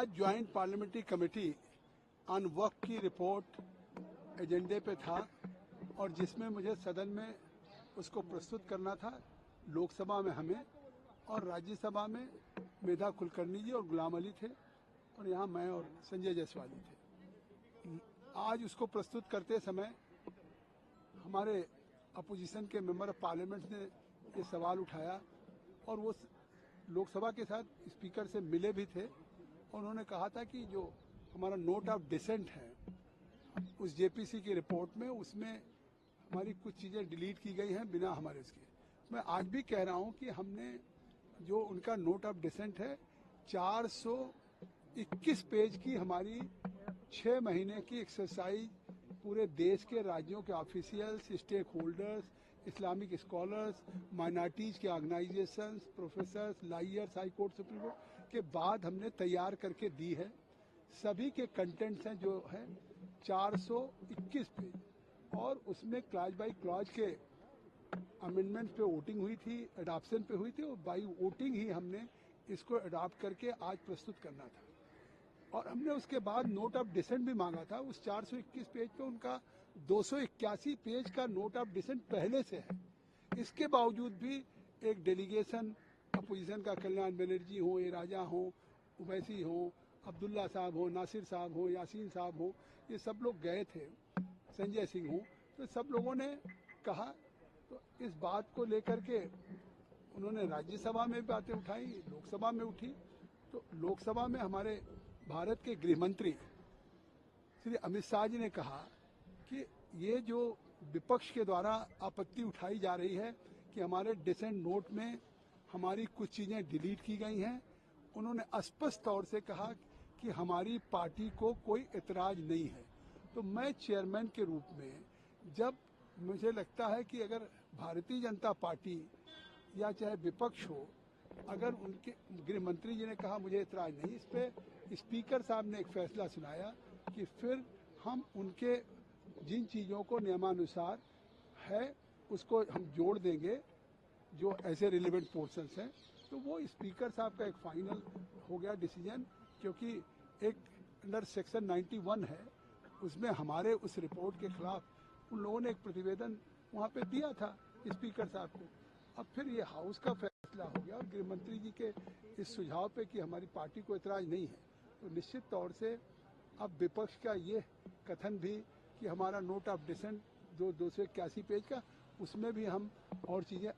आज joint parliamentary committee on वक्फ की report एजेंडे पे था और जिसमें मुझे सदन में उसको प्रस्तुत करना था। लोकसभा में हमें और राज्यसभा में मेधा कुलकर्णी जी और गुलाम अली थे और यहाँ मैं और संजय जायसवाल थे। आज उसको प्रस्तुत करते समय हमारे अपोजिशन के मेंबर ऑफ पार्लियामेंट ने ये सवाल उठाया और वो लोकसभा के साथ स्पीकर से मिले भी थे। उन्होंने कहा था कि जो हमारा नोट ऑफ डिसेंट है उस जेपीसी की रिपोर्ट में, उसमें हमारी कुछ चीज़ें डिलीट की गई हैं बिना हमारे इसके। मैं आज भी कह रहा हूं कि हमने जो उनका नोट ऑफ डिसेंट है 421 पेज की हमारी 6 महीने की एक्सरसाइज पूरे देश के राज्यों के officials, stakeholders, Islamic scholars, minorities के organisations, professors, lawyers, high court, supreme court के बाद हमने तैयार करके दी है। सभी के कंटेंट्स हैं जो है 421 पेज और उसमें क्लॉज बाई क्लॉज के अमेंडमेंट पे वोटिंग हुई थी, एडॉप्शन पे हुई थी और बाई वोटिंग ही हमने इसको अडॉप्ट करके आज प्रस्तुत करना था। और हमने उसके बाद नोट ऑफ डिसेंट भी मांगा था। उस 421 पेज पे उनका 281 पेज का नोट ऑफ डिसेंट पहले से है। इसके बावजूद भी एक डेलीगेशन अपोजिशन का, कल्याण बनर्जी हो, ए राजा हो, उवैसी हो, अब्दुल्ला साहब हो, नासिर साहब हो, यासीन साहब हो, ये सब लोग गए थे, संजय सिंह हो, तो सब लोगों ने कहा। तो इस बात को लेकर के उन्होंने राज्यसभा में बातें उठाई, लोकसभा में उठी। तो लोकसभा में हमारे भारत के गृह मंत्री श्री अमित शाह जी ने कहा कि ये जो विपक्ष के द्वारा आपत्ति उठाई जा रही है कि हमारे डिसेंट नोट में हमारी कुछ चीजें डिलीट की गई हैं, उन्होंने स्पष्ट तौर से कहा कि हमारी पार्टी को कोई एतराज नहीं है। तो मैं चेयरमैन के रूप में, जब मुझे लगता है कि अगर भारतीय जनता पार्टी या चाहे विपक्ष हो, अगर उनके गृह मंत्री जी ने कहा मुझे एतराज नहीं, इस पे स्पीकर साहब ने एक फैसला सुनाया कि फिर हम उनके जिन चीज़ों को नियमानुसार है उसको हम जोड़ देंगे जो ऐसे रिलेवेंट पोर्शंस हैं। तो वो स्पीकर साहब का एक फाइनल हो गया डिसीजन, क्योंकि एक अंडर सेक्शन 91 है, उसमें हमारे उस रिपोर्ट के खिलाफ उन लोगों ने एक प्रतिवेदन वहाँ पे दिया था स्पीकर साहब को। अब फिर ये हाउस का फैसला हो गया और गृह मंत्री जी के इस सुझाव पे कि हमारी पार्टी को एतराज नहीं है, तो निश्चित तौर से अब विपक्ष का ये कथन भी कि हमारा नोट ऑफ डिसेंट जो 281 पेज का, उसमें भी हम और चीज़ें